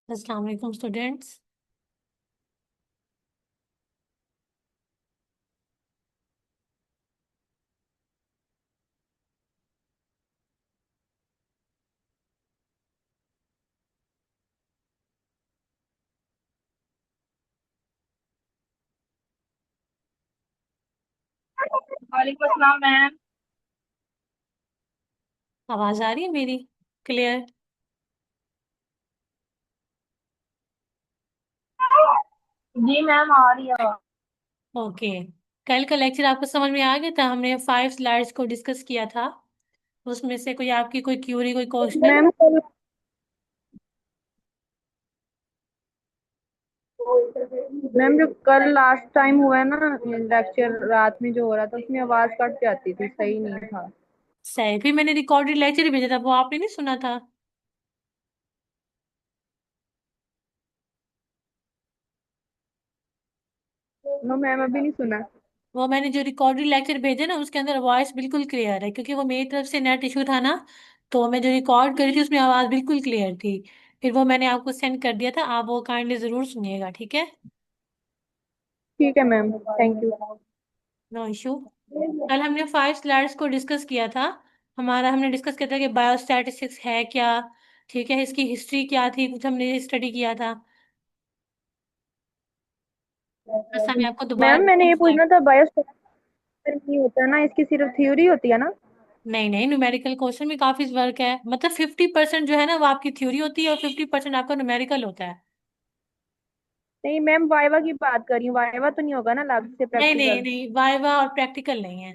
अस्सलाम वालेकुम स्टूडेंट्स। वालेकुम अस्सलाम मैम। आवाज़ आ रही है मेरी क्लियर? जी मैम आ रही है। ओके। कल का लेक्चर आपको समझ में आ गया था? हमने 5 स्लाइड्स को डिस्कस किया था। उसमें से कोई आपकी कोई क्यूरी कोई क्वेश्चन? मैम कल मैम जो कल लास्ट टाइम हुआ है ना लेक्चर रात में जो हो रहा था उसमें आवाज कट जाती थी, सही नहीं था। सही, फिर मैंने रिकॉर्डेड लेक्चर भेजा था, वो आपने नहीं सुना था? नो मैम अभी नहीं सुना। वो मैंने जो रिकॉर्डेड लेक्चर भेजा ना उसके अंदर वॉइस बिल्कुल क्लियर है, क्योंकि वो मेरी तरफ से नेट इशू था ना। तो मैं जो रिकॉर्ड करी थी उसमें आवाज़ बिल्कुल क्लियर थी। फिर वो मैंने आपको सेंड कर दिया था, आप वो काइंडली ज़रूर सुनिएगा, ठीक है? ठीक है ma'am, thank you. No issue. कल हमने 5 स्लाइड्स को डिस्कस किया था। हमने डिस्कस किया था कि बायोस्टैटिस्टिक्स है क्या, ठीक है, इसकी हिस्ट्री क्या थी, कुछ हमने स्टडी किया था। ऐसा मैं आपको दोबारा मैम मैंने ये स्लाइड। पूछना था, बायोस्टैटिक्स नहीं होता ना, इसकी सिर्फ थ्योरी होती है ना? नहीं नहीं, न्यूमेरिकल क्वेश्चन में काफी वर्क है, मतलब 50% जो है ना वो आपकी थ्योरी होती है और 50% आपका न्यूमेरिकल होता है। नहीं मैम, वाइवा की बात कर रही हूँ, वाइवा तो नहीं होगा ना अलग से नहीं नहीं प्रैक्टिकल? नहीं, वाइवा और प्रैक्टिकल नहीं है।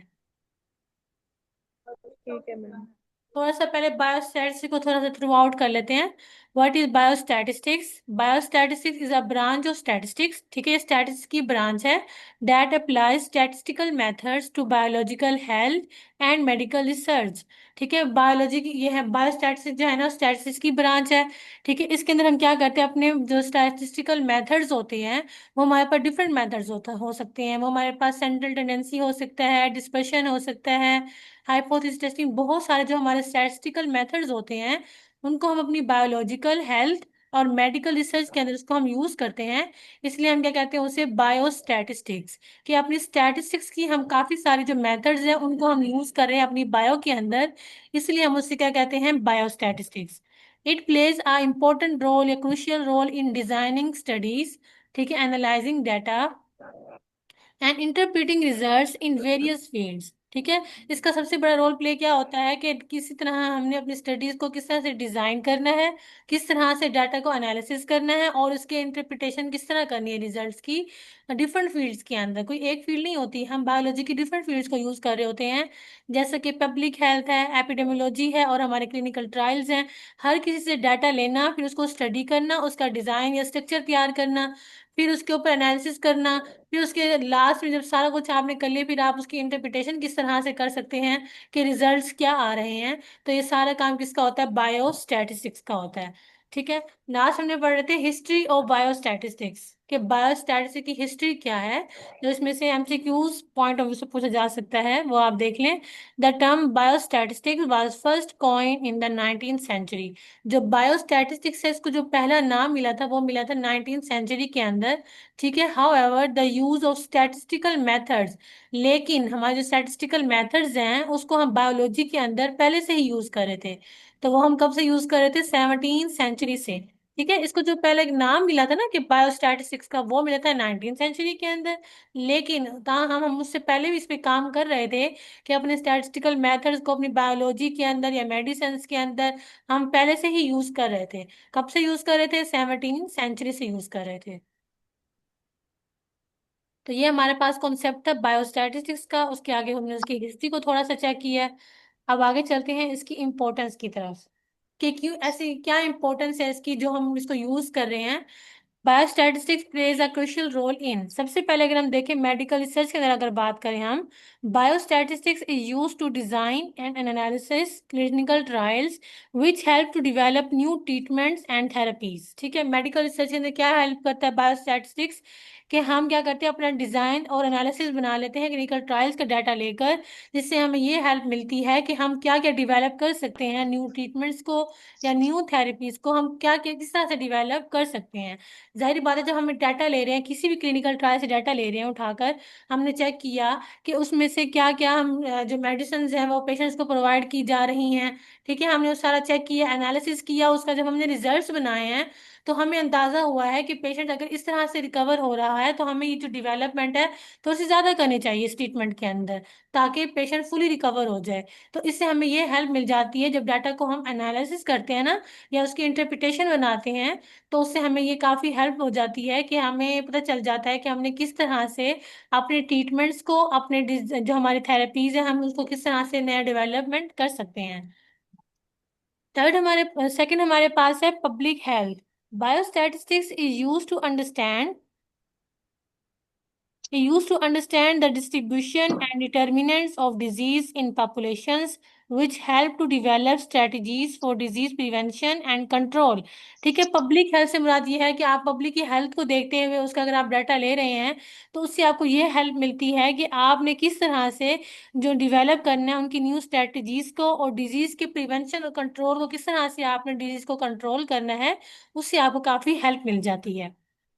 ठीक है मैम। थोड़ा सा पहले बायोस्टैटिस्टिक्स को थोड़ा सा थ्रू आउट कर लेते हैं। What is biostatistics? Biostatistics is a branch of statistics, ठीक है, स्टैटिस्टिक्स की ब्रांच है। That applies statistical methods to biological health and medical research. ठीक है, बायोलॉजी की ये है बायोस्टैटिस्टिक्स, जो है ना स्टैटिस्टिक्स की ब्रांच है। ठीक है, इसके अंदर हम क्या करते हैं, अपने जो स्टैटिस्टिकल मेथड्स होते हैं वो हमारे पास डिफरेंट मेथड्स हो सकते हैं। वो हमारे पास सेंट्रल टेंडेंसी हो सकता है, डिस्पर्शन हो सकता है, हाइपोथेसिस टेस्टिंग, बहुत सारे जो हमारे स्टैटिस्टिकल मेथड्स होते हैं उनको हम अपनी बायोलॉजिकल हेल्थ और मेडिकल रिसर्च के अंदर उसको हम यूज करते हैं। इसलिए हम क्या कहते हैं उसे बायोस्टैटिस्टिक्स। कि अपनी स्टैटिस्टिक्स की हम काफी सारी जो मेथड्स हैं उनको हम यूज कर रहे हैं अपनी बायो के अंदर, इसलिए हम उसे क्या कहते हैं, biostatistics. It plays a important role या crucial role in designing studies, ठीक है, analysing data and interpreting results in various fields. ठीक है, इसका सबसे बड़ा रोल प्ले क्या होता है कि किसी तरह हमने अपनी स्टडीज को किस तरह से डिजाइन करना है, किस तरह से डाटा को एनालिसिस करना है और उसके इंटरप्रिटेशन किस तरह करनी है रिजल्ट्स की। डिफरेंट फील्ड्स के अंदर कोई एक फील्ड नहीं होती, हम बायोलॉजी की डिफरेंट फील्ड्स को यूज कर रहे होते हैं। जैसे कि पब्लिक हेल्थ है, एपिडेमियोलॉजी है और हमारे क्लिनिकल ट्रायल्स हैं। हर किसी से डाटा लेना, फिर उसको स्टडी करना, उसका डिजाइन या स्ट्रक्चर तैयार करना, फिर उसके ऊपर एनालिसिस करना, फिर उसके लास्ट में जब सारा कुछ आपने कर लिया फिर आप उसकी इंटरप्रिटेशन किस तरह से कर सकते हैं कि रिजल्ट्स क्या आ रहे हैं। तो ये सारा काम किसका होता है, बायोस्टैटिस्टिक्स का होता है। ठीक है, लास्ट हमने पढ़ रहे थे हिस्ट्री ऑफ बायोस्टैटिस्टिक्स, कि बायोस्टैटिस्टिक्स की हिस्ट्री क्या है। जो इसमें से एमसीक्यूज पॉइंट ऑफ व्यू से पूछा जा सकता है वो आप देख लें। The term biostatistics was first coin in the 19th century. जो बायोस्टैटिस्टिक्स है इसको जो पहला नाम मिला था वो मिला था 19th सेंचुरी के अंदर। ठीक है, however the use of statistical methods, लेकिन हमारे जो स्टैटिस्टिकल मेथड्स हैं उसको हम बायोलॉजी के अंदर पहले से ही यूज कर रहे थे। तो वो हम कब से यूज कर रहे थे, 17th सेंचुरी से। ठीक है, इसको जो पहले एक नाम मिला था ना कि बायोस्टैटिस्टिक्स का, वो मिला था 19th सेंचुरी के अंदर। लेकिन हम उससे पहले भी इस पे काम कर रहे थे कि अपने स्टैटिस्टिकल मेथड्स को अपनी बायोलॉजी के अंदर या मेडिसिन के अंदर हम पहले से ही यूज कर रहे थे। कब से यूज कर रहे थे, 17th सेंचुरी से यूज कर रहे थे। तो ये हमारे पास कॉन्सेप्ट था बायोस्टैटिस्टिक्स का। उसके आगे हमने उसकी हिस्ट्री को थोड़ा सा चेक किया है। अब आगे चलते हैं इसकी इम्पोर्टेंस की तरफ, कि क्यों ऐसी क्या इम्पोर्टेंस है इसकी जो हम इसको यूज कर रहे हैं। Biostatistics plays a crucial role in, सबसे पहले अगर हम देखें मेडिकल रिसर्च के अंदर अगर बात करें हम, biostatistics is use to design and analysis clinical trials which help to develop new treatments and therapies. ठीक है, मेडिकल रिसर्च के अंदर क्या हेल्प करता है बायोस्टैटिस्टिक्स, कि हम क्या करते हैं, अपना डिजाइन और एनालिसिस बना लेते हैं क्लिनिकल ट्रायल्स का डाटा लेकर, जिससे हमें ये हेल्प मिलती है कि हम क्या क्या डिवेलप कर सकते हैं, न्यू ट्रीटमेंट्स को या न्यू थेरेपीज को हम क्या क्या किस तरह से डिवेलप कर सकते हैं। जाहिर बात है, जब हम डाटा ले रहे हैं, किसी भी क्लिनिकल ट्रायल से डाटा ले रहे हैं उठाकर, हमने चेक किया कि उसमें से क्या क्या हम जो मेडिसिन हैं वो पेशेंट्स को प्रोवाइड की जा रही हैं। ठीक है, हमने वो सारा चेक किया, एनालिसिस किया उसका, जब हमने रिजल्ट्स बनाए हैं तो हमें अंदाजा हुआ है कि पेशेंट अगर इस तरह से रिकवर हो रहा है तो हमें ये जो डेवलपमेंट है थोड़ी सी ज़्यादा करनी चाहिए इस ट्रीटमेंट के अंदर, ताकि पेशेंट फुली रिकवर हो जाए। तो इससे हमें ये हेल्प मिल जाती है, जब डाटा को हम एनालिसिस करते हैं ना, या उसकी इंटरप्रिटेशन बनाते हैं, तो उससे हमें ये काफ़ी हेल्प हो जाती है कि हमें पता चल जाता है कि हमने किस तरह से अपने ट्रीटमेंट्स को, अपने जो हमारी थेरेपीज है, हम उसको किस तरह से नया डेवलपमेंट कर सकते हैं। सेकंड हमारे पास है public health. Biostatistics is use to understand He used to understand the distribution and determinants of disease in populations, which help to develop strategies for disease prevention and control. ठीक है, public health से मुराद ये है कि आप public की health को देखते हुए उसका अगर आप डाटा ले रहे हैं, तो उससे आपको ये हेल्प मिलती है कि आपने किस तरह से जो डिवेलप करना है उनकी न्यू स्ट्रेटजीज को, और डिजीज के प्रिवेंशन और कंट्रोल को किस तरह से आपने डिजीज को कंट्रोल करना है, उससे आपको काफ़ी हेल्प मिल जाती है।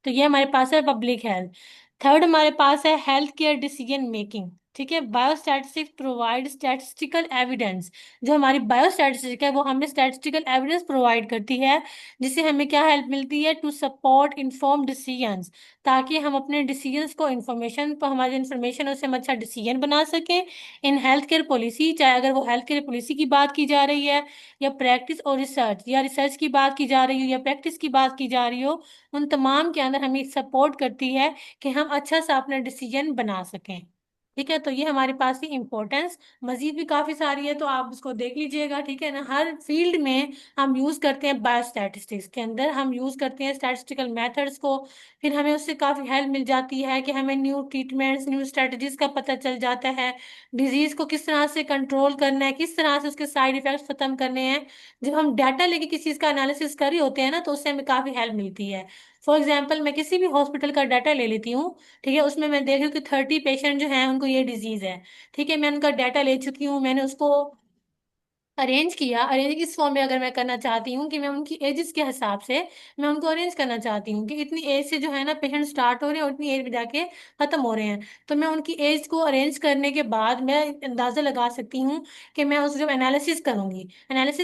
तो ये हमारे पास है पब्लिक हेल्थ। थर्ड हमारे पास है हेल्थ केयर डिसीजन मेकिंग। ठीक है, बायोस्टैटिस्टिक्स प्रोवाइड स्टैटिस्टिकल एविडेंस। जो हमारी बायोस्टैटिस्टिक है वो हमें स्टैटिस्टिकल एविडेंस प्रोवाइड करती है, जिससे हमें क्या हेल्प मिलती है, टू सपोर्ट इन्फॉर्म डिसीजंस, ताकि हम अपने डिसीजंस को, इंफॉर्मेशन पर हमारी इंफॉर्मेशन उससे हम अच्छा डिसीजन बना सकें इन हेल्थ केयर पॉलिसी। चाहे अगर वो हेल्थ केयर पॉलिसी की बात की जा रही है, या प्रैक्टिस और रिसर्च, या रिसर्च की बात की जा रही हो, या प्रैक्टिस की बात की जा रही हो, उन तमाम के अंदर हमें सपोर्ट करती है कि हम अच्छा सा अपना डिसीजन बना सकें। ठीक है, तो ये हमारे पास की इम्पोर्टेंस मजीद भी काफ़ी सारी है, तो आप उसको देख लीजिएगा। ठीक है ना, हर फील्ड में हम यूज़ करते हैं, बायोस्टैटिस्टिक्स के अंदर हम यूज़ करते हैं स्टैटिस्टिकल मेथड्स को। फिर हमें उससे काफ़ी हेल्प मिल जाती है कि हमें न्यू ट्रीटमेंट्स, न्यू स्ट्रेटजीज का पता चल जाता है, डिजीज़ को किस तरह से कंट्रोल करना है, किस तरह से उसके साइड इफ़ेक्ट्स ख़त्म करने हैं। जब हम डाटा लेके किसी चीज़ का एनालिसिस कर रहे होते हैं ना, तो उससे हमें काफ़ी हेल्प मिलती है। फॉर एग्जाम्पल, मैं किसी भी हॉस्पिटल का डाटा ले लेती हूँ। ठीक है, उसमें मैं देख रही हूँ कि 30 पेशेंट जो हैं उनको ये डिजीज है। ठीक है, मैं उनका डाटा ले चुकी हूँ, मैंने उसको अरेंज किया। अरेंज इस फॉर्म में अगर मैं करना चाहती हूँ कि मैं उनकी एजेस के हिसाब से मैं उनको अरेंज करना चाहती हूँ कि इतनी एज से जो है ना पेशेंट स्टार्ट हो रहे हैं और इतनी एज में जाके खत्म हो रहे हैं, तो मैं उनकी एज को अरेंज करने के बाद मैं अंदाजा लगा सकती हूँ कि मैं उस जब एनालिसिस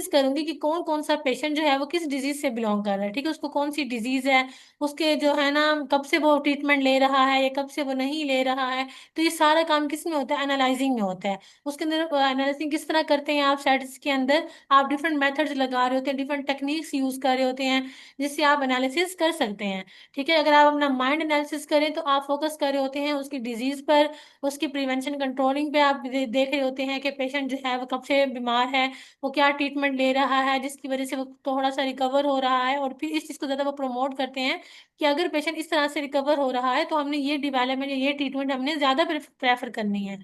करूंगी कि कौन कौन सा पेशेंट जो है वो किस डिजीज से बिलोंग कर रहा है। ठीक है, उसको कौन सी डिजीज है, उसके जो है ना कब से वो ट्रीटमेंट ले रहा है या कब से वो नहीं ले रहा है। तो ये सारा काम किस में होता है, एनालाइजिंग में होता है। उसके अंदर एनालिसिस किस तरह करते हैं आप स्टैटिस्टिक्स के अंदर, आप डिफरेंट मेथड्स लगा रहे होते हैं, डिफरेंट टेक्निक्स यूज कर रहे होते हैं, जिससे आप एनालिसिस कर सकते हैं। ठीक है, अगर आप अपना माइंड एनालिसिस करें तो आप फोकस कर रहे होते हैं उसकी डिजीज पर, उसकी प्रिवेंशन कंट्रोलिंग पे। आप देख रहे होते हैं कि पेशेंट जो है वो कब से बीमार है, वो क्या ट्रीटमेंट ले रहा है जिसकी वजह से वो थोड़ा सा रिकवर हो रहा है, और फिर इस चीज़ को ज़्यादा वो प्रमोट करते हैं कि अगर पेशेंट इस तरह से रिकवर हो रहा है तो हमने ये डेवलपमेंट या ये ट्रीटमेंट हमने ज़्यादा प्रेफर करनी है,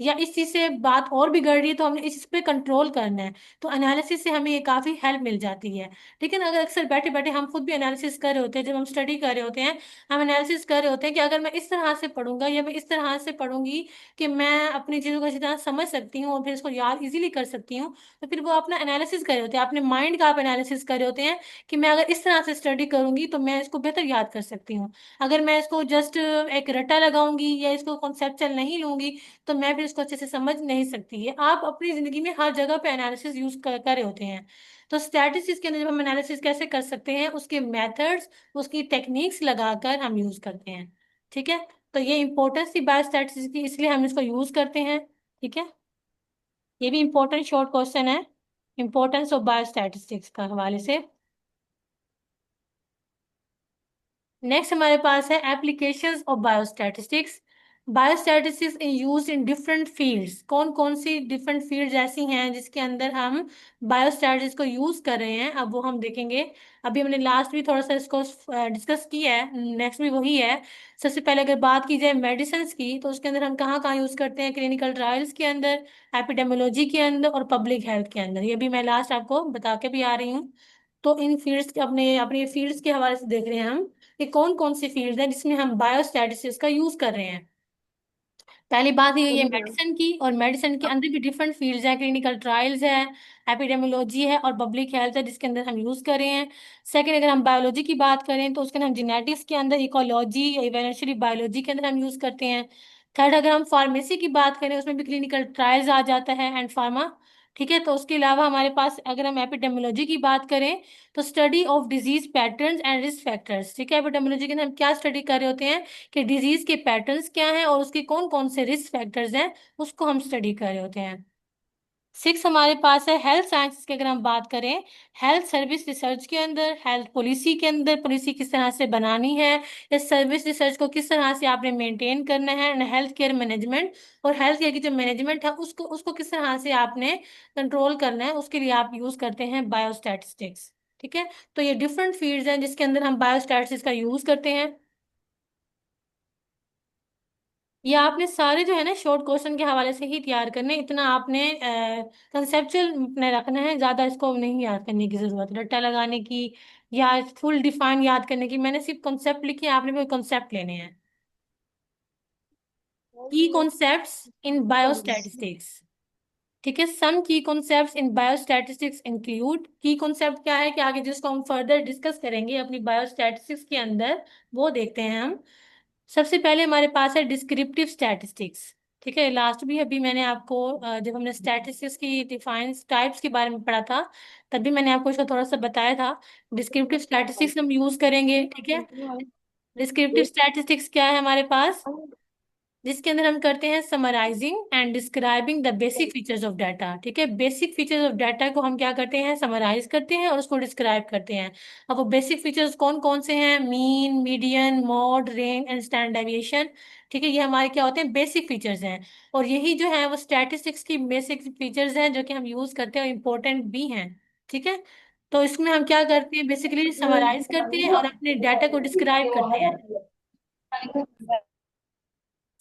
या इस चीज से बात और बिगड़ रही है तो हमने इस चीज पे कंट्रोल करना है। तो एनालिसिस से हमें ये काफी हेल्प मिल जाती है। लेकिन अगर अक्सर बैठे बैठे हम खुद भी एनालिसिस कर रहे होते हैं, जब हम स्टडी कर रहे होते हैं, हम एनालिसिस कर रहे होते हैं कि अगर मैं इस तरह से पढ़ूंगा या मैं इस तरह से पढ़ूंगी कि मैं अपनी चीजों को अच्छी तरह समझ सकती हूँ और फिर इसको याद इजीली कर सकती हूँ, तो फिर वो अपना एनालिसिस कर रहे होते हैं, अपने माइंड का आप एनालिसिस कर रहे होते हैं कि मैं अगर इस तरह से स्टडी करूंगी तो मैं इसको बेहतर याद कर सकती हूँ। अगर मैं इसको जस्ट एक रट्टा लगाऊंगी या इसको कॉन्सेप्चुअल नहीं लूंगी, तो मैं भी इसको अच्छे से समझ नहीं सकती है। आप अपनी जिंदगी में हर जगह पे एनालिसिस यूज कर रहे होते हैं। तो स्टैटिस्टिक्स के अंदर जब हम एनालिसिस कैसे कर सकते हैं, उसके मेथड्स, उसकी टेक्निक्स लगाकर हम यूज करते हैं। ठीक है, तो ये इंपॉर्टेंस थी बायोस्टैटिस्टिक्स की, इसलिए हम इसको यूज करते हैं। ठीक है, ये भी इंपॉर्टेंट शॉर्ट क्वेश्चन है इंपॉर्टेंस ऑफ बायोस्टैटिस्टिक्स का हवाले से। नेक्स्ट हमारे पास है applications of biostatistics. Biostatistics in use in different fields. कौन कौन सी डिफरेंट फील्ड्स ऐसी हैं जिसके अंदर हम बायोस्टैटिस्टिक्स को यूज कर रहे हैं, अब वो हम देखेंगे। अभी हमने लास्ट भी थोड़ा सा इसको डिस्कस किया है, नेक्स्ट भी वही है। सबसे पहले अगर बात की जाए मेडिसिन की, तो उसके अंदर हम कहाँ कहाँ यूज करते हैं, क्लिनिकल ट्रायल्स के अंदर, एपिडेमोलॉजी के अंदर और पब्लिक हेल्थ के अंदर। ये भी मैं लास्ट आपको बता के भी आ रही हूँ। तो इन फील्ड्स के अपने अपने फील्ड्स के हवाले से देख रहे हैं हम। कि कौन कौन से फील्ड हैं जिसमें हम बायोस्टैटिस्टिक्स का यूज कर रहे हैं। पहली बात ये जी मैम। मेडिसिन की, और मेडिसिन के अंदर भी डिफरेंट फील्ड्स हैं, क्लिनिकल ट्रायल्स है, एपिडेमियोलॉजी है और पब्लिक हेल्थ है जिसके अंदर हम यूज कर रहे हैं। सेकंड, अगर हम बायोलॉजी की बात करें तो उसके अंदर हम जेनेटिक्स के अंदर, इकोलॉजी, इवोल्यूशनरी बायोलॉजी के अंदर हम यूज करते हैं। थर्ड, अगर हम फार्मेसी की बात करें उसमें भी क्लिनिकल ट्रायल्स आ जाता है एंड फार्मा। ठीक है, तो उसके अलावा हमारे पास अगर हम एपिडेमियोलॉजी की बात करें तो study of disease patterns and risk factors. ठीक है, एपिडेमियोलॉजी के अंदर हम क्या स्टडी कर रहे होते हैं कि डिजीज के पैटर्न्स क्या हैं और उसके कौन कौन से रिस्क फैक्टर्स हैं, उसको हम स्टडी कर रहे होते हैं। सिक्स हमारे पास है हेल्थ साइंसेस की, अगर हम बात करें हेल्थ सर्विस रिसर्च के अंदर, हेल्थ पॉलिसी के अंदर, पॉलिसी किस तरह से बनानी है, इस सर्विस रिसर्च को किस तरह से आपने मेंटेन करना है, एंड हेल्थ केयर मैनेजमेंट, और हेल्थ केयर की जो मैनेजमेंट है उसको उसको किस तरह से आपने कंट्रोल करना है, उसके लिए आप यूज करते हैं बायोस्टैटिस्टिक्स। ठीक है, तो ये डिफरेंट फील्ड्स हैं जिसके अंदर हम बायोस्टैटिस्टिक्स का यूज करते हैं। ये आपने सारे जो है ना शॉर्ट क्वेश्चन के हवाले से ही तैयार करने, इतना आपने कंसेप्चुअल अपने रखना है, ज्यादा इसको नहीं याद करने की जरूरत, रट्टा लगाने की या फुल डिफाइन याद करने की। मैंने सिर्फ कॉन्सेप्ट लिखे हैं, आपने भी कॉन्सेप्ट लेने हैं। की कॉन्सेप्ट्स इन बायोस्टैटिस्टिक्स। ठीक है, सम की कॉन्सेप्ट्स इन बायोस्टैटिस्टिक्स इंक्लूड, की कॉन्सेप्ट क्या है कि आगे जिसको हम फर्दर डिस्कस करेंगे अपनी बायोस्टैटिस्टिक्स के अंदर, वो देखते हैं हम। सबसे पहले हमारे पास है डिस्क्रिप्टिव स्टैटिस्टिक्स। ठीक है, लास्ट भी अभी मैंने आपको जब हमने स्टैटिस्टिक्स की डिफाइन टाइप्स के बारे में पढ़ा था तब भी मैंने आपको इसको थोड़ा सा बताया था। डिस्क्रिप्टिव स्टैटिस्टिक्स हम यूज करेंगे। ठीक है, डिस्क्रिप्टिव स्टैटिस्टिक्स क्या है हमारे पास, जिसके अंदर हम करते हैं summarizing and describing the basic features of data. ठीक है, बेसिक फीचर्स ऑफ डाटा को हम क्या करते हैं, समराइज करते हैं और उसको डिस्क्राइब करते हैं। अब वो बेसिक फीचर्स कौन कौन से हैं, mean, median, mod, range and standard deviation. ठीक है, ये हमारे क्या होते हैं, बेसिक फीचर्स हैं। और यही जो है वो स्टैटिस्टिक्स की बेसिक फीचर्स हैं जो कि हम यूज करते हैं और इम्पोर्टेंट भी हैं। ठीक है, तो इसमें हम क्या करते हैं, बेसिकली समराइज करते हैं और अपने डाटा को डिस्क्राइब करते हैं।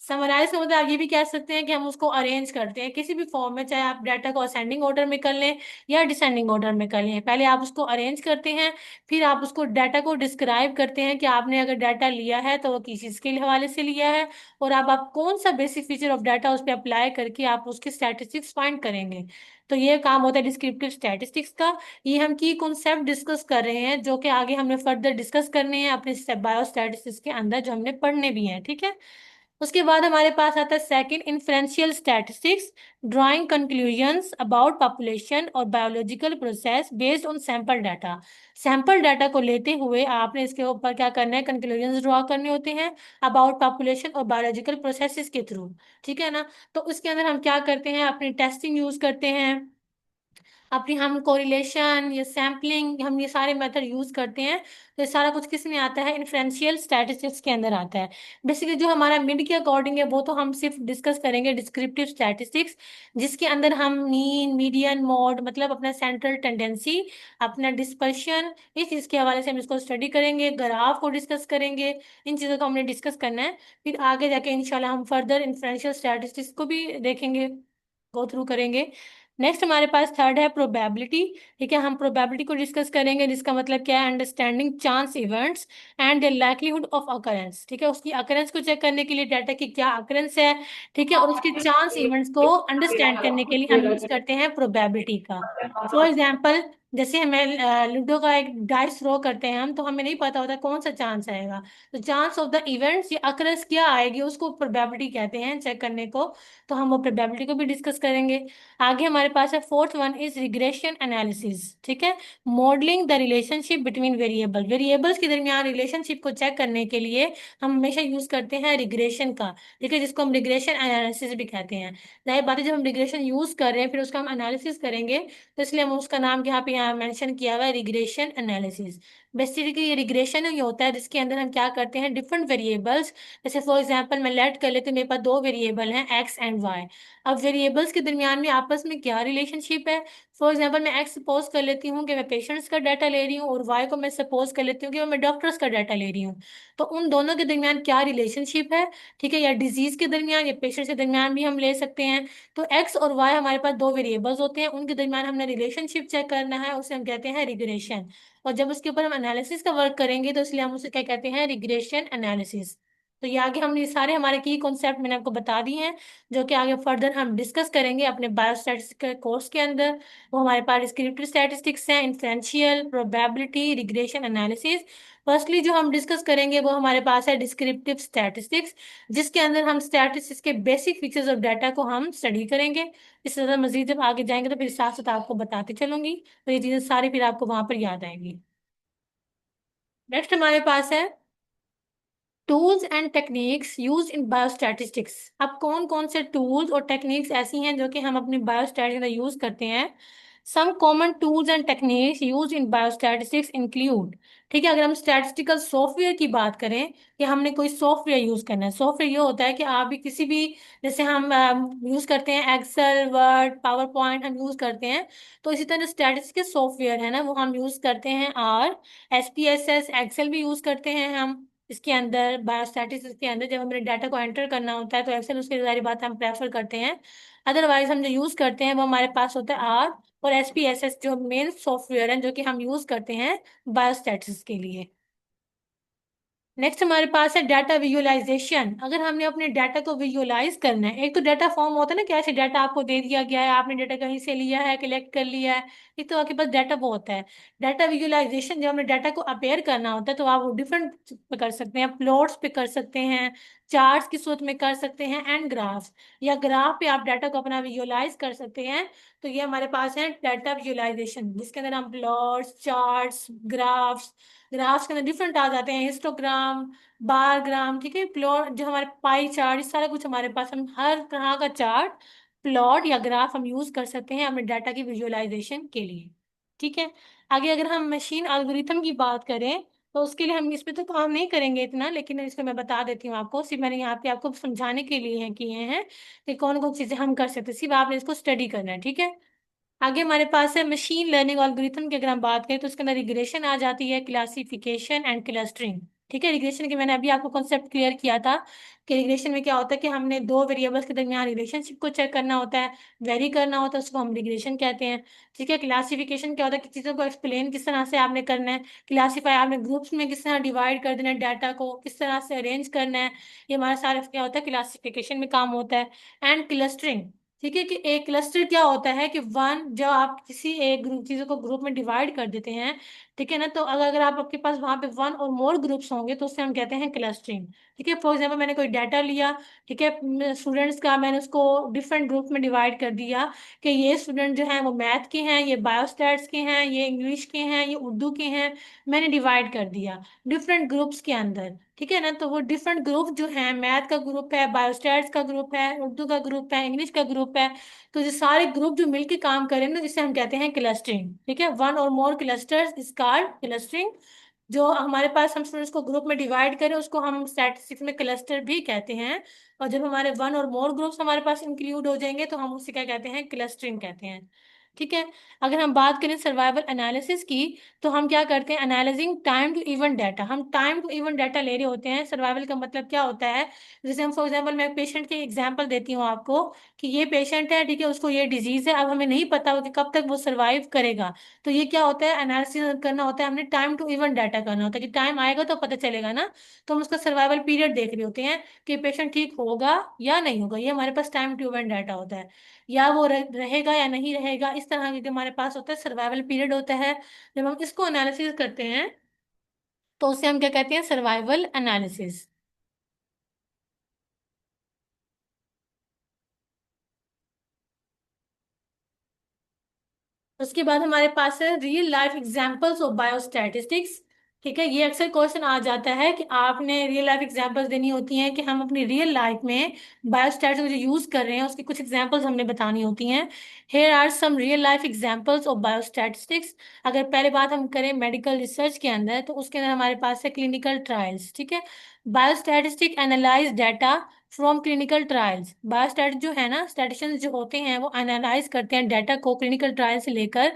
समराइज का मतलब आप ये भी कह सकते हैं कि हम उसको अरेंज करते हैं किसी भी फॉर्म में, चाहे आप डाटा को असेंडिंग ऑर्डर में कर लें या डिसेंडिंग ऑर्डर में कर लें। पहले आप उसको अरेंज करते हैं, फिर आप उसको डाटा को डिस्क्राइब करते हैं कि आपने अगर डाटा लिया है तो वो किस चीज़ के हवाले से लिया है, और अब आप कौन सा बेसिक फीचर ऑफ डाटा उस पर अप्लाई करके आप उसके स्टैटिस्टिक्स फाइंड करेंगे। तो ये काम होता है डिस्क्रिप्टिव स्टैटिस्टिक्स का। ये हम की कॉन्सेप्ट डिस्कस कर रहे हैं जो कि आगे हमने फर्दर डिस्कस करने हैं अपने बायो स्टैटिस्टिक्स के अंदर, जो हमने पढ़ने भी हैं। ठीक है, उसके बाद हमारे पास आता है second, inferential statistics, drawing conclusions about population और biological process based on sample data. Sample data को लेते हुए आपने इसके ऊपर क्या करना है, कंक्लूजन्स ड्रॉ करने होते हैं अबाउट पॉपुलेशन और बायोलॉजिकल प्रोसेसेस के थ्रू। ठीक है ना, तो उसके अंदर हम क्या करते हैं, अपनी टेस्टिंग यूज करते हैं, अपनी हम कोरिलेशन या सैम्पलिंग, हम ये सारे मेथड यूज करते हैं। तो ये सारा कुछ किस में आता है, इन्फ्रेंशियल स्टैटिस्टिक्स के अंदर आता है। बेसिकली जो हमारा मिड के अकॉर्डिंग है वो तो हम सिर्फ डिस्कस करेंगे डिस्क्रिप्टिव स्टैटिस्टिक्स, जिसके अंदर हम मीन, मीडियन, मॉड, मतलब अपना सेंट्रल टेंडेंसी, अपना डिस्पर्शन, इस चीज़ के हवाले से हम इसको स्टडी करेंगे, ग्राफ को डिस्कस करेंगे। इन चीज़ों को हमने डिस्कस करना है। फिर आगे जाके इंशाल्लाह हम फर्दर इन्फ्रेंशियल स्टैटिस्टिक्स को भी देखेंगे, गो थ्रू करेंगे। नेक्स्ट हमारे पास थर्ड है प्रोबेबिलिटी। ठीक है, हम प्रोबेबिलिटी को डिस्कस करेंगे, जिसका मतलब क्या है, understanding chance events and the likelihood of occurrence. ठीक है, उसकी अकरेंस को चेक करने के लिए डाटा की क्या अकरेंस है। ठीक है, और उसके चांस इवेंट्स को अंडरस्टैंड करने के लिए हम यूज करते हैं प्रोबेबिलिटी का। फॉर एग्जाम्पल, जैसे हमें लूडो का एक डाइस थ्रो करते हैं हम, तो हमें नहीं पता होता कौन सा चांस आएगा। तो चांस ऑफ द इवेंट्स या अकरेंस क्या आएगी उसको प्रोबेबिलिटी कहते हैं चेक करने को। तो हम वो प्रोबेबिलिटी को भी डिस्कस करेंगे। आगे हमारे पास है fourth one is regression analysis. ठीक है, modelling the relationship between variable, variables के दरमियान रिलेशनशिप को चेक करने के लिए हम हमेशा यूज करते हैं रिग्रेशन का। ठीक है, जिसको हम रिग्रेशन एनालिसिस भी कहते हैं। जाहिर बात है जब हम रिग्रेशन यूज कर रहे हैं फिर उसका हम एनालिसिस करेंगे, तो इसलिए हम उसका नाम यहाँ मेंशन किया हुआ है, रिग्रेशन एनालिसिस। बेसिकली ये रिग्रेशन ही होता है जिसके अंदर हम क्या करते हैं, डिफरेंट वेरिएबल्स, जैसे फॉर एग्जांपल मैं लेट कर लेती हूँ, मेरे पास दो वेरिएबल हैं एक्स एंड वाई। अब वेरिएबल्स के दरमियान में आपस में क्या रिलेशनशिप है, फॉर एग्जाम्पल मैं एक्स सपोज कर लेती हूँ कि मैं पेशेंट्स का डाटा ले रही हूँ, और वाई को मैं सपोज कर लेती हूँ कि मैं डॉक्टर्स का डाटा ले रही हूँ। तो उन दोनों के दरमियान क्या रिलेशनशिप है, ठीक है, या डिजीज के दरमियान या पेशेंट के दरमियान भी हम ले सकते हैं। तो एक्स और वाई हमारे पास दो वेरिएबल्स होते हैं, उनके दरमियान हमने रिलेशनशिप चेक करना है, उसे हम कहते हैं रिग्रेशन। और जब उसके ऊपर हम एनालिसिस का वर्क करेंगे तो इसलिए हम उसे क्या कहते हैं, रिग्रेशन एनालिसिस। तो ये आगे हमने ये सारे हमारे की कॉन्सेप्ट मैंने आपको बता दिए हैं, जो कि आगे फर्दर हम डिस्कस करेंगे अपने बायोस्टैटिस्टिक्स कोर्स के अंदर। वो हमारे पास डिस्क्रिप्टिव स्टैटिस्टिक्स हैं, inferential, probability, regression analysis. Firstly जो हम डिस्कस करेंगे वो हमारे पास है डिस्क्रिप्टिव स्टैटिस्टिक्स, जिसके अंदर हम स्टैटिस्टिक्स के बेसिक फीचर्स ऑफ डाटा को हम स्टडी करेंगे। इससे ज़्यादा मजीद जब आगे जाएंगे तो फिर साथ साथ आपको बताती चलूंगी, तो ये चीज़ें सारी फिर आपको वहां पर याद आएंगी। नेक्स्ट हमारे पास है tools and techniques use in biostatistics. अब कौन कौन से टूल्स और टेक्निक्स ऐसी हैं जो कि हम अपनी बायोस्टैटिक्स में यूज करते हैं। Some common tools and techniques use in biostatistics include, ठीक है, अगर हम स्टैटिस्टिकल सॉफ्टवेयर की बात करें कि हमने कोई सॉफ्टवेयर यूज करना है, सॉफ्टवेयर ये होता है कि आप भी किसी भी, जैसे हम यूज करते हैं एक्सेल, वर्ड, पावर पॉइंट हम यूज करते हैं, तो इसी तरह स्टैटिस्टिकल सॉफ्टवेयर है ना वो हम यूज करते हैं। और SPSS एक्सेल भी यूज करते हैं हम इसके अंदर, बायोस्टैटिक्स के अंदर जब हमें डाटा को एंटर करना होता है तो एक्सेल उसकी सारी बात हम प्रेफर करते हैं। अदरवाइज हम जो यूज करते हैं वो हमारे पास होता है आर और SPSS, जो मेन सॉफ्टवेयर है जो कि हम यूज करते हैं बायोस्टैटिक्स के लिए। नेक्स्ट हमारे पास है डाटा विजुअलाइजेशन। अगर हमने अपने डाटा को विजुअलाइज करना है, एक तो डाटा फॉर्म होता है ना, कैसे डाटा आपको दे दिया गया है, आपने डाटा कहीं से लिया है, कलेक्ट कर लिया है, एक तो आपके पास डाटा वो होता है। डाटा विजुअलाइजेशन जब हमने डाटा को अपेयर करना होता है तो आप वो डिफरेंट पे कर सकते हैं, प्लॉट्स पे कर सकते हैं, चार्ट्स की सूरत में कर सकते हैं, एंड ग्राफ्स, या ग्राफ पे आप डाटा को अपना विजुअलाइज कर सकते हैं। तो ये हमारे पास है डाटा विजुअलाइजेशन, जिसके अंदर हम प्लॉट्स, चार्ट्स, ग्राफ्स, ग्राफ्स के अंदर डिफरेंट आ जाते हैं, हिस्टोग्राम, बार ग्राम, ठीक है, प्लॉट जो हमारे पाई चार्ट, इस सारा कुछ हमारे पास, हम हर तरह का चार्ट, प्लॉट या ग्राफ हम यूज कर सकते हैं अपने डाटा की विजुअलाइजेशन के लिए। ठीक है, आगे अगर हम मशीन एल्गोरिथम की बात करें तो उसके लिए हम इस पे तो काम नहीं करेंगे इतना, लेकिन इसको मैं बता देती हूँ आपको, सिर्फ मैंने यहाँ पे आपको समझाने के लिए हैं किए हैं कि कौन कौन चीजें हम कर सकते हैं, सिर्फ आपने इसको स्टडी करना है। ठीक है, आगे हमारे पास है मशीन लर्निंग एल्गोरिथम की, अगर हम बात करें तो उसके अंदर रिग्रेशन आ जाती है, क्लासिफिकेशन एंड क्लस्टरिंग। ठीक है, रिग्रेशन के मैंने अभी आपको कॉन्सेप्ट क्लियर किया था कि रिग्रेशन में क्या होता है कि हमने दो वेरिएबल्स के दरमियान रिलेशनशिप को चेक करना होता है, वेरी करना होता है, उसको हम रिग्रेशन कहते हैं। ठीक है, क्लासिफिकेशन क्या होता है कि चीज़ों को एक्सप्लेन किस तरह से आपने करना है, क्लासीफाई आपने ग्रुप्स में किस तरह डिवाइड कर देना है, डाटा को किस तरह से अरेंज करना है, ये हमारा सारा क्या होता है, क्लासिफिकेशन में काम होता है। एंड क्लस्टरिंग, ठीक है, कि एक क्लस्टर क्या होता है कि वन, जब आप किसी एक ग्रुप चीजों को ग्रुप में डिवाइड कर देते हैं, ठीक है ना, तो अगर अगर आप आपके पास वहां पे वन और मोर ग्रुप्स होंगे तो उससे हम कहते हैं क्लस्टरिंग। ठीक है, फॉर एग्जाम्पल मैंने कोई डाटा लिया, ठीक है, स्टूडेंट्स का, मैंने उसको डिफरेंट ग्रुप में डिवाइड कर दिया कि ये स्टूडेंट जो हैं वो मैथ के हैं, ये बायोस्टैट्स के हैं, ये इंग्लिश के हैं, ये उर्दू के हैं, मैंने डिवाइड कर दिया डिफरेंट ग्रुप्स के अंदर। ठीक है ना, तो वो डिफरेंट ग्रुप जो है, मैथ का ग्रुप है, बायोस्टैट्स का ग्रुप है, उर्दू का ग्रुप है, इंग्लिश का ग्रुप है, तो ये सारे ग्रुप जो मिलके काम करें ना, जिसे हम कहते हैं क्लस्टरिंग। ठीक है, वन और मोर क्लस्टर्स इज कॉल्ड क्लस्टरिंग। जो हमारे पास हम स्टूडेंट्स को ग्रुप में डिवाइड करें उसको हम स्टैटिस्टिक्स में क्लस्टर भी कहते हैं। और जब हमारे वन और मोर ग्रुप्स हमारे पास इंक्लूड हो जाएंगे तो हम उसे क्या कहते हैं, क्लस्टरिंग कहते हैं। ठीक है, अगर हम बात करें सर्वाइवल एनालिसिस की, तो हम क्या करते हैं, analyzing time to event data, हम टाइम टू इवन डाटा ले रहे होते हैं। सर्वाइवल का मतलब क्या होता है, जैसे हम फॉर एग्जांपल, मैं पेशेंट की एग्जांपल देती हूँ आपको कि ये पेशेंट है, ठीक है, उसको ये डिजीज है, अब हमें नहीं पता हो कि कब तक वो सर्वाइव करेगा, तो ये क्या होता है, एनालिसिस करना होता है, हमने टाइम टू इवन डाटा करना होता है कि टाइम आएगा तो पता चलेगा ना, तो हम उसका सर्वाइवल पीरियड देख रहे होते हैं कि पेशेंट ठीक होगा या नहीं होगा, ये हमारे पास टाइम टू इवन डाटा होता है, या वो रहेगा या नहीं रहेगा, इस तरह के जो हमारे पास होता है सर्वाइवल पीरियड होता है। जब हम इसको एनालिसिस करते हैं तो उसे हम क्या कहते हैं, सर्वाइवल एनालिसिस। उसके बाद हमारे पास है real life examples of biostatistics. ठीक है, ये अक्सर क्वेश्चन आ जाता है कि आपने रियल लाइफ एग्जांपल्स देनी होती हैं कि हम अपनी रियल लाइफ में बायोस्टैटिक्स जो यूज कर रहे हैं उसकी कुछ एग्जांपल्स हमने बतानी होती हैं। Here are some real life examples of biostatistics. अगर पहले बात हम करें मेडिकल रिसर्च के अंदर, तो उसके अंदर हमारे पास है क्लिनिकल ट्रायल्स। ठीक है, biostatistic analyse data from clinical trials. Biostat जो है ना, स्टैटिशियंस जो होते हैं वो एनालाइज करते हैं डाटा को क्लिनिकल ट्रायल से लेकर,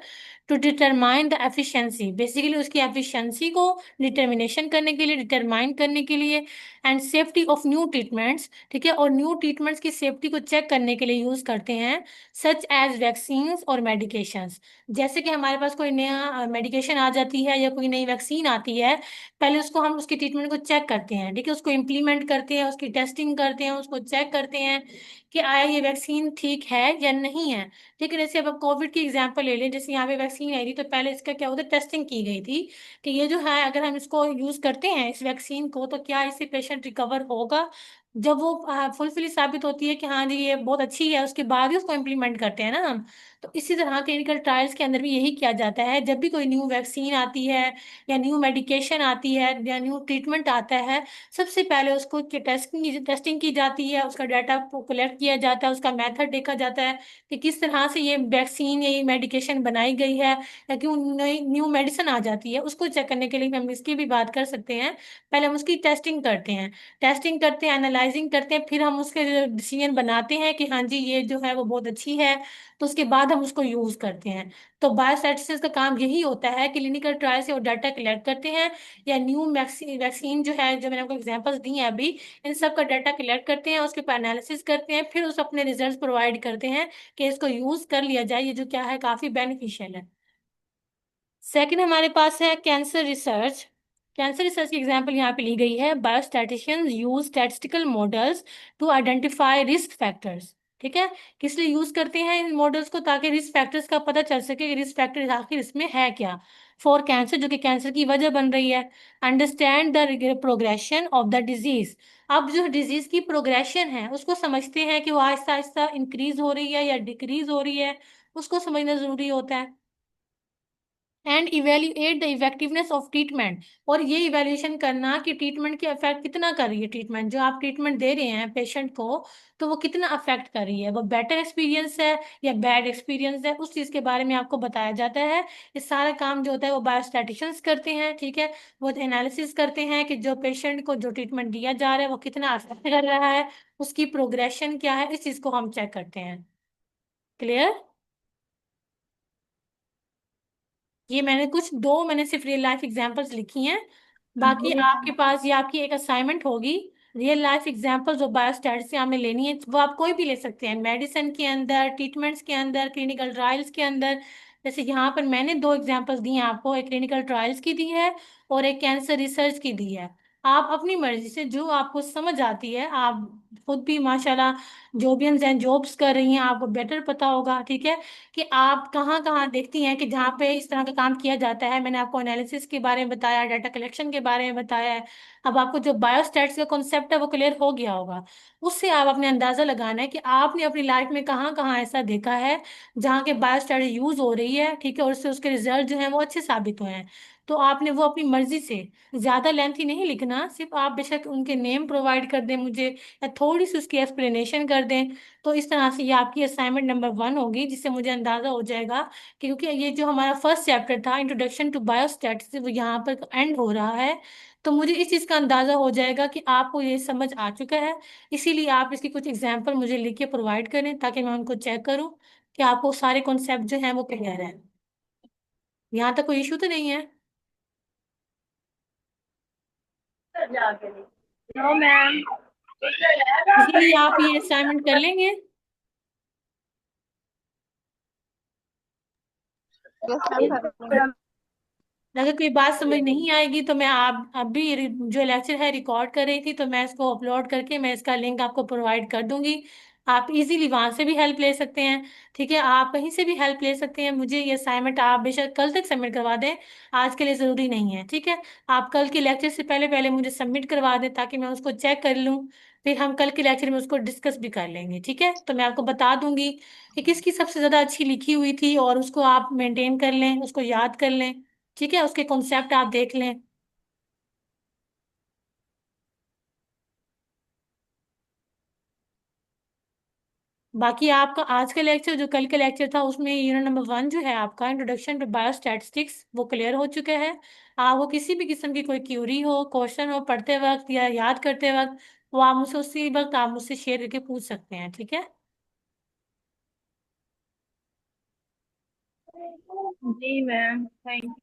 to determine the efficiency, basically उसकी एफिशिएंसी को डिटर्मिनेशन करने के लिए, डिटरमाइन करने के लिए, and safety of new treatments, ठीक है, और न्यू ट्रीटमेंट्स की सेफ्टी को चेक करने के लिए यूज करते हैं, सच एज वैक्सीन्स और मेडिकेशंस। जैसे कि हमारे पास कोई नया मेडिकेशन आ जाती है या कोई नई वैक्सीन आती है, पहले उसको हम उसकी ट्रीटमेंट को चेक करते हैं, ठीक है, उसको इम्प्लीमेंट करते हैं, उसकी टेस्टिंग करते हैं, उसको चेक करते हैं कि आया ये वैक्सीन ठीक है या नहीं है। ठीक है, जैसे अब कोविड की एग्जांपल ले लें, जैसे यहाँ पे वैक्सीन आई थी तो पहले इसका क्या होता है, टेस्टिंग की गई थी कि ये जो है अगर हम इसको यूज करते हैं इस वैक्सीन को तो क्या इससे पेशेंट रिकवर होगा। जब वो फुलफिल साबित होती है कि हाँ जी ये बहुत अच्छी है, उसके बाद ही उसको इम्प्लीमेंट करते हैं ना हम। तो इसी तरह क्लिनिकल ट्रायल्स के अंदर भी यही किया जाता है, जब भी कोई न्यू वैक्सीन आती है या न्यू मेडिकेशन आती है या न्यू ट्रीटमेंट आता है, सबसे पहले उसको टेस्टिंग की जाती है, उसका डाटा को कलेक्ट किया जाता है, उसका मेथड देखा जाता है कि किस तरह से ये वैक्सीन या ये मेडिकेशन बनाई गई है, या क्यों नई न्यू मेडिसिन आ जाती है, उसको चेक करने के लिए हम इसकी भी बात कर सकते हैं। पहले हम उसकी टेस्टिंग करते हैं, एनालाइजिंग करते हैं, फिर हम उसके डिसीजन बनाते हैं कि हाँ जी ये जो है वो बहुत अच्छी है, तो उसके बाद हम उसको यूज करते हैं। तो बायोस्टैटिस्टिक्स का काम यही होता है, क्लिनिकल ट्रायल से वो डाटा कलेक्ट करते हैं, या न्यू वैक्सीन जो है, जो मैंने आपको एग्जांपल्स दी हैं अभी, इन सब का डाटा कलेक्ट करते हैं, उसके ऊपर एनालिसिस करते हैं, फिर उस अपने रिजल्ट्स प्रोवाइड करते हैं कि इसको यूज कर लिया जाए, ये जो क्या है काफी बेनिफिशियल है। सेकंड हमारे पास है कैंसर रिसर्च। कैंसर रिसर्च की एग्जांपल यहाँ पे ली गई है, biostatisticians use statistical models to identify risk factors. ठीक है, किस लिए यूज करते हैं इन मॉडल्स को, ताकि रिस्क फैक्टर्स का पता चल सके कि रिस्क फैक्टर आखिर इसमें है क्या फॉर कैंसर, जो कि कैंसर की वजह बन रही है। Understand the progression of the disease. अब जो डिजीज की प्रोग्रेशन है उसको समझते हैं कि वो आहिस्ता आहिस्ता इंक्रीज हो रही है या डिक्रीज हो रही है, उसको समझना जरूरी होता है। And evaluate the effectiveness of treatment, और ये इवेल्युएशन करना कि ट्रीटमेंट की इफेक्ट कितना कर रही है, ट्रीटमेंट जो आप ट्रीटमेंट दे रहे हैं पेशेंट को, तो वो कितना अफेक्ट कर रही है, वो बेटर एक्सपीरियंस है या बैड एक्सपीरियंस है, उस चीज़ के बारे में आपको बताया जाता है। ये सारा काम जो होता है वो बायोस्टैटिशियंस करते हैं, ठीक है, वो एनालिसिस करते हैं कि जो पेशेंट को जो ट्रीटमेंट दिया जा रहा है वो कितना अफेक्ट कर रहा है, उसकी प्रोग्रेशन क्या है, इस चीज़ को हम चेक करते हैं। क्लियर? ये मैंने सिर्फ रियल लाइफ एग्जांपल्स लिखी हैं, बाकी आपके पास ये आपकी एक असाइनमेंट होगी, रियल लाइफ एग्जांपल्स जो बायोस्टैट से हमें लेनी है, वो आप कोई भी ले सकते हैं, मेडिसिन के अंदर, ट्रीटमेंट्स के अंदर, क्लिनिकल ट्रायल्स के अंदर। जैसे यहाँ पर मैंने दो एग्जांपल्स दी हैं आपको, एक क्लिनिकल ट्रायल्स की दी है और एक कैंसर रिसर्च की दी है। आप अपनी मर्जी से जो आपको समझ आती है, आप खुद भी माशाल्लाह जो भी हैं जॉब्स कर रही हैं, आपको बेटर पता होगा, ठीक है, कि आप कहाँ कहाँ देखती हैं कि जहाँ पे इस तरह का काम किया जाता है। मैंने आपको एनालिसिस के बारे में बताया, डाटा कलेक्शन के बारे में बताया है। अब आपको जो बायोस्टैट्स का कॉन्सेप्ट है वो क्लियर हो गया होगा, उससे आप अपने अंदाजा लगाना है कि आपने अपनी लाइफ में कहाँ कहाँ ऐसा देखा है जहाँ के बायोस्टैट यूज हो रही है, ठीक है, और उससे उसके रिजल्ट जो हैं वो अच्छे साबित हुए हैं। तो आपने वो अपनी मर्जी से, ज्यादा लेंथी नहीं लिखना, सिर्फ आप बेशक उनके नेम प्रोवाइड कर दें मुझे, या थोड़ी सी उसकी एक्सप्लेनेशन कर दें। तो इस तरह से ये आपकी असाइनमेंट नंबर 1 होगी, जिससे मुझे अंदाजा हो जाएगा कि, क्योंकि ये जो हमारा फर्स्ट चैप्टर था इंट्रोडक्शन टू बायोस्टैटिक्स वो यहाँ पर एंड हो रहा है, तो मुझे इस चीज़ का अंदाजा हो जाएगा कि आपको ये समझ आ चुका है। इसीलिए आप इसकी कुछ एग्जाम्पल मुझे लिख के प्रोवाइड करें ताकि मैं उनको चेक करूँ कि आपको सारे कॉन्सेप्ट जो हैं वो क्लियर है। यहाँ तक कोई इशू तो नहीं है? No ma'am. इसीलिए आप ये असाइनमेंट कर लेंगे। यस मैम, कर लेंगे। अगर कोई बात समझ नहीं आएगी तो मैं आप अभी जो लेक्चर है रिकॉर्ड कर रही थी, तो मैं इसको अपलोड करके मैं इसका लिंक आपको प्रोवाइड कर दूंगी। आप इजीली वहां से भी हेल्प ले सकते हैं, ठीक है, आप कहीं से भी हेल्प ले सकते हैं। मुझे ये असाइनमेंट आप बेशक कल तक सबमिट करवा दें, आज के लिए ज़रूरी नहीं है, ठीक है। आप कल के लेक्चर से पहले पहले मुझे सबमिट करवा दें ताकि मैं उसको चेक कर लूँ, फिर हम कल के लेक्चर में उसको डिस्कस भी कर लेंगे, ठीक है। तो मैं आपको बता दूंगी कि किसकी सबसे ज़्यादा अच्छी लिखी हुई थी, और उसको आप मेंटेन कर लें, उसको याद कर लें, ठीक है, उसके कॉन्सेप्ट आप देख लें। बाकी आपका आज का लेक्चर जो कल का लेक्चर था उसमें यूनिट नंबर 1 जो है आपका इंट्रोडक्शन टू बायोस्टैटिस्टिक्स वो क्लियर हो चुका है। आपको किसी भी किस्म की कोई क्यूरी हो, क्वेश्चन हो पढ़ते वक्त या याद करते वक्त, वो आप मुझसे उसी वक्त आप मुझसे शेयर करके पूछ सकते हैं, ठीक है। जी मैम, थैंक